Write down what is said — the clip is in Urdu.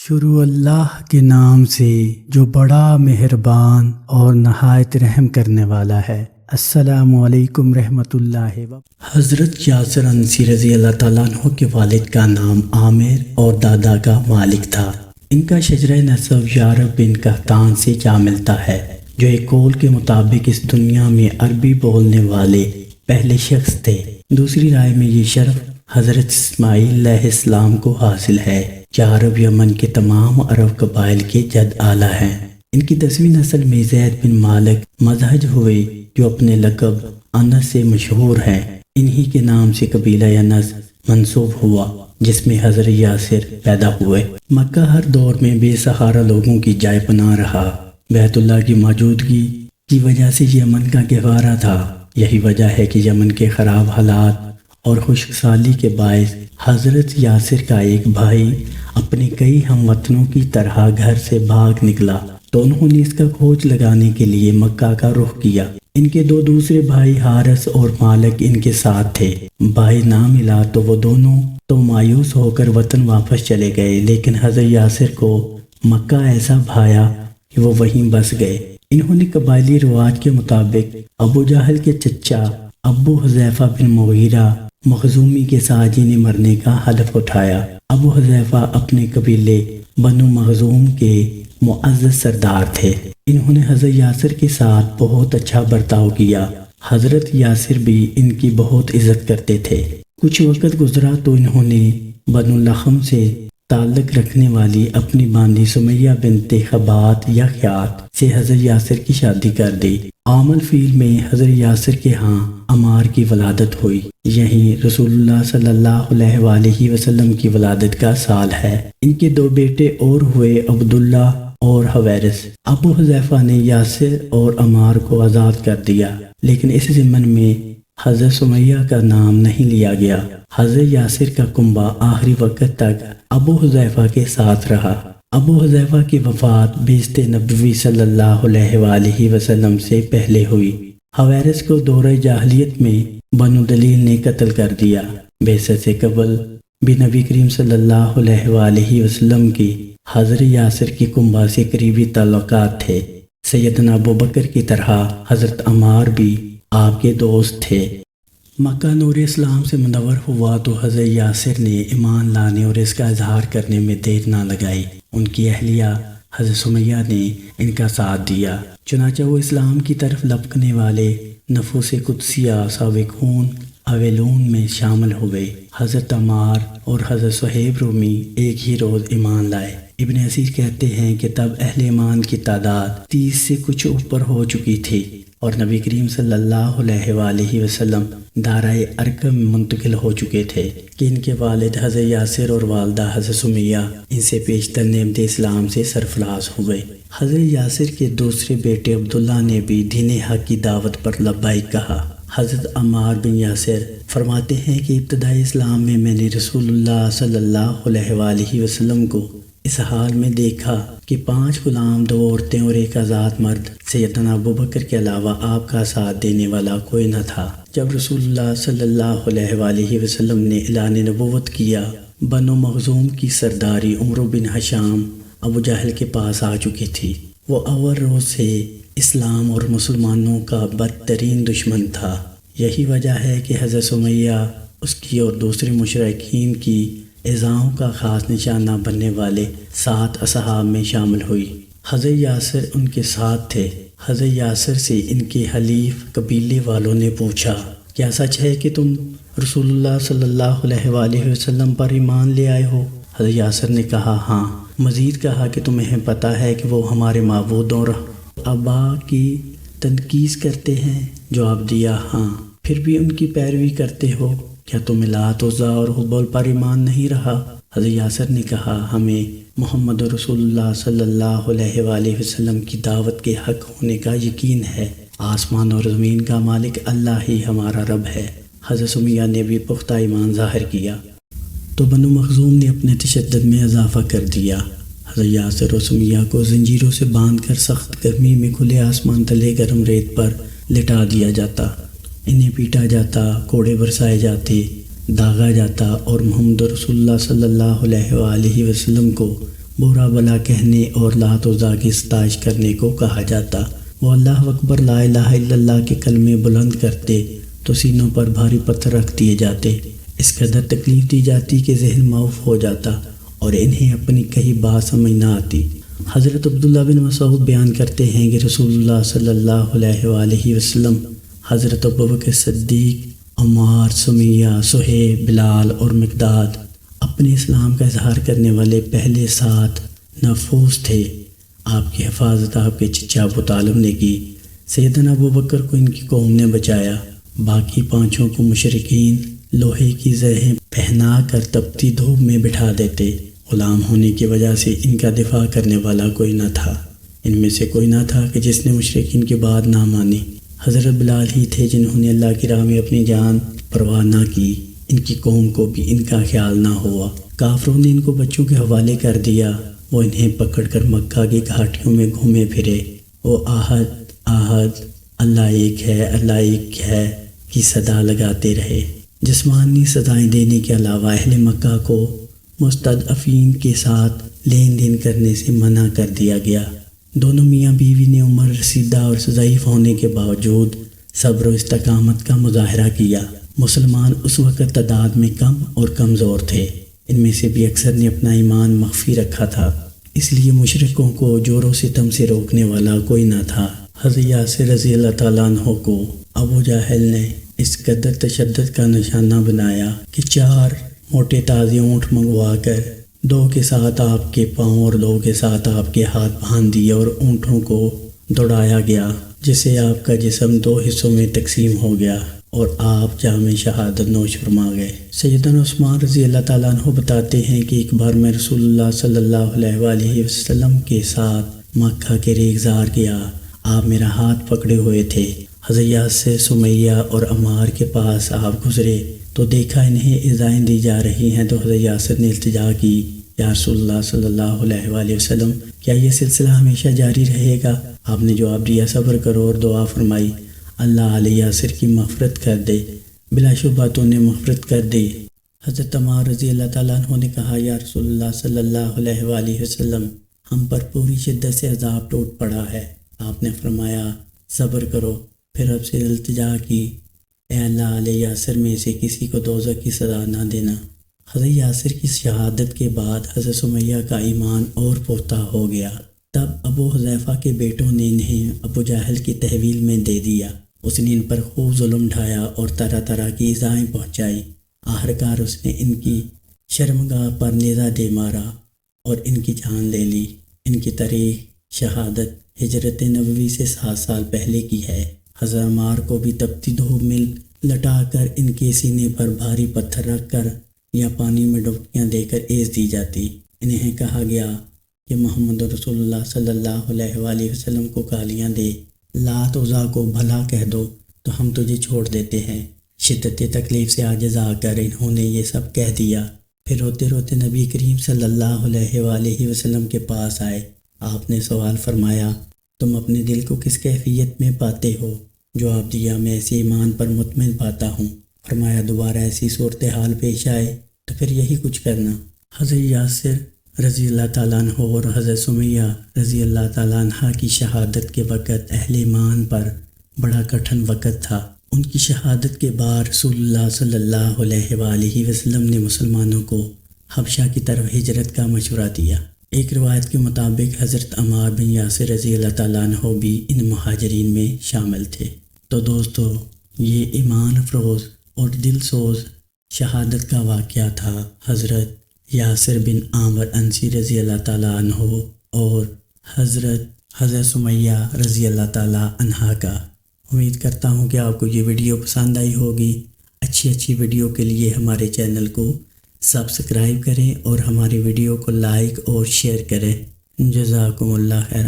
شروع اللہ کے نام سے جو بڑا مہربان اور نہایت رحم کرنے والا ہے۔ السلام علیکم رحمۃ اللہ وبرکاتہ۔ حضرت یاسر انسی رضی اللہ تعالیٰ عنہ کے والد کا نام عامر اور دادا کا مالک تھا۔ ان کا شجرہ نسب یارب بن قحطان سے جا ملتا ہے، جو ایک قول کے مطابق اس دنیا میں عربی بولنے والے پہلے شخص تھے۔ دوسری رائے میں یہ شرف حضرت اسماعیل علیہ السلام کو حاصل ہے۔ یارب یمن کے تمام عرب قبائل کے جد اعلیٰ ہیں۔ ان کی 10ویں نسل میں زید بن مالک مزہج ہوئے، جو اپنے لقب انس سے مشہور ہیں۔ انہی کے نام سے قبیلہ انس منسوب ہوا، جس میں حضرت یاسر پیدا ہوئے۔ مکہ ہر دور میں بے سہارا لوگوں کی جائے پناہ رہا۔ بیت اللہ کی موجودگی کی وجہ سے یہ یمن کا گہوارہ تھا۔ یہی وجہ ہے کہ یمن کے خراب حالات اور خشک سالی کے باعث حضرت یاسر کا ایک بھائی اپنے کئی ہم وطنوں کی طرح گھر سے بھاگ نکلا، تو انہوں نے اس کا کھوج لگانے کے لیے مکہ کا رخ کیا۔ ان کے دو دوسرے بھائی حارث اور مالک ان کے ساتھ تھے۔ بھائی نہ ملا تو وہ دونوں تو مایوس ہو کر وطن واپس چلے گئے، لیکن حضرت یاسر کو مکہ ایسا بھایا کہ وہ وہیں بس گئے۔ انہوں نے قبائلی رواج کے مطابق ابو جہل کے چچا ابو حذیفہ بن مغیرہ مخزومی کے ساتھ جینے مرنے کا حلف اٹھایا۔ ابو حذیفہ اپنے قبیلے بنو مخزوم کے معزز سردار تھے۔ انہوں نے حضرت یاسر کے ساتھ بہت اچھا برتاؤ کیا۔ حضرت یاسر بھی ان کی بہت عزت کرتے تھے۔ کچھ وقت گزرا تو انہوں نے بنو لخم سے تعلق رکھنے والی اپنی باندی سمیہ بنت خبات یا خیات سے حضرت یاسر کی شادی کر دی۔ عام الفیل میں حضرت یاسر کے ہاں عمار کی ولادت ہوئی۔ یہیں رسول اللہ صلی اللہ علیہ وآلہ وسلم کی ولادت کا سال ہے۔ ان کے دو بیٹے اور ہوئے، عبداللہ اور حویرث۔ ابو حذیفہ نے یاسر اور عمار کو آزاد کر دیا، لیکن اس ضمن میں حضرت سمیہ کا نام نہیں لیا گیا۔ حضرت یاسر کا کنبہ آخری وقت تک ابو حذیفہ کے ساتھ رہا۔ ابو حذیفہ کی وفات بعثت نبوی صلی اللہ علیہ وآلہ وسلم سے پہلے ہوئی۔ حویرث کو دورہ جاہلیت میں بنو دلیل نے قتل کر دیا۔ بعثت سے قبل بھی نبی کریم صلی اللہ علیہ وآلہ وسلم کی حضرت یاسر کی کنبہ سے قریبی تعلقات تھے۔ سیدنا ابوبکر کی طرح حضرت عمار بھی آپ کے دوست تھے۔ مکہ نور اسلام سے منور ہوا تو حضرت یاسر نے ایمان لانے اور اس کا اظہار کرنے میں دیر نہ لگائی۔ ان کی اہلیہ حضرت سمیہ نے ان کا ساتھ دیا، چنانچہ وہ اسلام کی طرف لپکنے والے نفوس قدسیہ سابقون اویلون میں شامل ہوئے۔ حضرت عمار اور حضرت صہیب رومی ایک ہی روز ایمان لائے۔ ابن اسیر کہتے ہیں کہ تب اہل ایمان کی تعداد 30 سے کچھ اوپر ہو چکی تھی، اور نبی کریم صلی اللہ علیہ وآلہ وسلم دارائے ارقم میں منتقل ہو چکے تھے کہ ان کے والد حضرت یاسر اور والدہ حضرت سمیہ ان سے پیشتر نعمت اسلام سے سرفراز ہوئے۔ حضرت یاسر کے دوسرے بیٹے عبداللہ نے بھی دین حق کی دعوت پر لبیک کہا۔ حضرت عمار بن یاسر فرماتے ہیں کہ ابتدائی اسلام میں نے رسول اللہ صلی اللہ علیہ وآلہ وسلم کو اس حال میں دیکھا کہ 5 غلام، 2 عورتیں اور ایک آزاد مرد، سیدنا ابوبکر کے علاوہ آپ کا ساتھ دینے والا کوئی نہ تھا۔ جب رسول اللہ صلی اللہ علیہ وآلہ وسلم نے اعلان نبوت کیا، بنو مخزوم کی سرداری عمرو بن حشام ابو جہل کے پاس آ چکی تھی۔ وہ اول روز سے اسلام اور مسلمانوں کا بدترین دشمن تھا۔ یہی وجہ ہے کہ حضرت سمیہ اس کی اور دوسرے مشرکین کی ایذاؤں کا خاص نشانہ بننے والے 7 اصحاب میں شامل ہوئی۔ حضرت یاسر ان کے ساتھ تھے۔ حضرت یاسر سے ان کے حلیف قبیلے والوں نے پوچھا، کیا سچ ہے کہ تم رسول اللہ صلی اللہ علیہ وآلہ وسلم پر ایمان لے آئے ہو؟ حضرت یاسر نے کہا ہاں۔ مزید کہا کہ تمہیں پتہ ہے کہ وہ ہمارے معبود اور آبا کی تنقیص کرتے ہیں؟ جواب دیا ہاں۔ پھر بھی ان کی پیروی کرتے ہو؟ کیا تم لات، عزیٰ اور حبل پر ایمان نہیں رہا؟ حضرت یاسر نے کہا ہمیں محمد رسول اللہ صلی اللہ علیہ وآلہ وسلم کی دعوت کے حق ہونے کا یقین ہے۔ آسمان اور زمین کا مالک اللہ ہی ہمارا رب ہے۔ حضرت سمیہ نے بھی پختہ ایمان ظاہر کیا تو بنو مخزوم نے اپنے تشدد میں اضافہ کر دیا۔ حضرت یاسر اور سمیہ کو زنجیروں سے باندھ کر سخت گرمی میں کھلے آسمان تلے گرم ریت پر لٹا دیا جاتا۔ انہیں پیٹا جاتا، کوڑے برسائے جاتے، داغا جاتا اور محمد رسول اللہ صلی اللہ علیہ وآلہ وسلم کو برا بلا کہنے اور لات و عزیٰ کی ستائش کرنے کو کہا جاتا۔ وہ اللہ اکبر لا الہ الا اللہ کے کلمے بلند کرتے تو سینوں پر بھاری پتھر رکھ دیے جاتے، اس قدر تکلیف دی جاتی کہ ذہن معاف ہو جاتا اور انہیں اپنی کہی بات سمجھ نہ آتی۔ حضرت عبداللہ بن مسعود بیان کرتے ہیں کہ رسول اللہ صلی اللہ علیہ وآلہ وسلم، حضرت ابوبکر صدیق، عمار، سمیہ، صہیب، بلال اور مقداد اپنے اسلام کا اظہار کرنے والے پہلے 7 نفوس تھے۔ آپ کی حفاظت آپ کے چچا ابو طالب نے کی۔ سیدنا ابوبکر کو ان کی قوم نے بچایا، باقی 5 کو مشرکین لوہے کی زرہیں پہنا کر تپتی دھوپ میں بٹھا دیتے۔ غلام ہونے کی وجہ سے ان کا دفاع کرنے والا کوئی نہ تھا۔ ان میں سے کوئی نہ تھا کہ جس نے مشرکین کی بات نہ مانی۔ حضرت بلال ہی تھے جنہوں نے اللہ کی راہ میں اپنی جان پرواہ نہ کی۔ ان کی قوم کو بھی ان کا خیال نہ ہوا۔ کافروں نے ان کو بچوں کے حوالے کر دیا۔ وہ انہیں پکڑ کر مکہ کی گھاٹیوں میں گھومے پھرے۔ وہ آہد آہد، اللہ ایک ہے، اللہ ایک ہے کی صدا لگاتے رہے۔ جسمانی سزائیں دینے کے علاوہ اہل مکہ کو مستضعفین کے ساتھ لین دین کرنے سے منع کر دیا گیا۔ دونوں میاں بیوی نے عمر رسیدہ اور ضعیف ہونے کے باوجود صبر و استقامت کا مظاہرہ کیا۔ مسلمان اس وقت تعداد میں کم اور کمزور تھے، ان میں سے بھی اکثر نے اپنا ایمان مخفی رکھا تھا، اس لیے مشرکوں کو زور و ستم سے روکنے والا کوئی نہ تھا۔ حضرت یاسر رضی اللہ تعالیٰ عنہ کو ابو جہل نے اس قدر تشدد کا نشانہ بنایا کہ 4 موٹے تازے اونٹ منگوا کر 2 کے ساتھ آپ کے پاؤں اور 2 کے ساتھ آپ کے ہاتھ باندھ دیے اور اونٹوں کو دوڑایا گیا، جس سے آپ کا جسم 2 حصوں میں تقسیم ہو گیا اور آپ جام شہادت نوش فرما گئے۔ سیدنا عثمان رضی اللہ تعالیٰ عنہ بتاتے ہیں کہ ایک بار میں رسول اللہ صلی اللہ علیہ وآلہ وسلم کے ساتھ مکہ کے ریگزار گیا۔ آپ میرا ہاتھ پکڑے ہوئے تھے۔ حضرت یاسر، سمیہ اور عمار کے پاس آپ گزرے تو دیکھا انہیں ایذائیں دی جا رہی ہیں، تو حضرت یاسر نے التجا کی، یا رسول اللہ صلی اللہ علیہ وآلہ وسلم، کیا یہ سلسلہ ہمیشہ جاری رہے گا؟ آپ نے جواب دیا، صبر کرو اور دعا فرمائی، اللہ علیہ یاسر کی مغفرت کر دے۔ بلا شبہ تو نے مغفرت کر دی۔ حضرت عمار رضی اللہ تعالیٰ عنہ نے کہا، یا رسول اللہ صلی اللہ علیہ وآلہ وسلم، ہم پر پوری شدت سے عذاب ٹوٹ پڑا ہے۔ آپ نے فرمایا، صبر کرو۔ پھر اب سے التجا کی، اے اللہ علیہ یاسر میں سے کسی کو دوزخ کی سزا نہ دینا۔ حضرت یاسر کی شہادت کے بعد حضرت سمیہ کا ایمان اور پختہ ہو گیا۔ تب ابو حذیفہ کے بیٹوں نے انہیں ابو جہل کی تحویل میں دے دیا۔ اس نے ان پر خوب ظلم ڈھایا اور طرح طرح کی ایذائیں پہنچائی۔ آخرکار اس نے ان کی شرمگاہ پر نیزہ دے مارا اور ان کی جان لے لی۔ ان کی تاریخ شہادت ہجرت نبوی سے 7 سال پہلے کی ہے۔ حضرت عمار کو بھی تپتی دھوپ میں لٹا کر ان کے سینے پر بھاری پتھر رکھ کر یا پانی میں ڈبکیاں دے کر ایذ دی جاتی۔ انہیں کہا گیا کہ محمد رسول اللہ صلی اللہ علیہ وآلہ وسلم کو گالیاں دے، لات عزیٰ کو بھلا کہہ دو تو ہم تجھے چھوڑ دیتے ہیں۔ شدت تکلیف سے عاجز آ کر انہوں نے یہ سب کہہ دیا۔ پھر روتے روتے نبی کریم صلی اللہ علیہ وآلہ وسلم کے پاس آئے۔ آپ نے سوال فرمایا، تم اپنے دل کو کس کیفیت میں پاتے ہو؟ جواب دیا، میں ایسے ایمان پر مطمئن پاتا ہوں۔ فرمایا، دوبارہ ایسی صورتحال پیش آئے تو پھر یہی کچھ کرنا۔ حضرت یاسر رضی اللہ تعالیٰ عنہ اور حضرت سمیہ رضی اللہ تعالیٰ عنہ کی شہادت کے وقت اہل ایمان پر بڑا کٹھن وقت تھا۔ ان کی شہادت کے بعد رسول اللہ صلی اللہ علیہ وآلہ وسلم نے مسلمانوں کو حبشہ کی طرف ہجرت کا مشورہ دیا۔ ایک روایت کے مطابق حضرت عمار بن یاسر رضی اللہ تعالیٰ عنہ بھی ان مہاجرین میں شامل تھے۔ تو دوستو، یہ ایمان افروز اور دل سوز شہادت کا واقعہ تھا حضرت یاسر بن عامر انسی رضی اللہ تعالیٰ عنہ اور حضرت سمیہ رضی اللہ تعالیٰ عنہا کا۔ امید کرتا ہوں کہ آپ کو یہ ویڈیو پسند آئی ہوگی۔ اچھی ویڈیو کے لیے ہمارے چینل کو سبسکرائب کریں اور ہماری ویڈیو کو لائک اور شیئر کریں۔ جزاکم اللہ خیر۔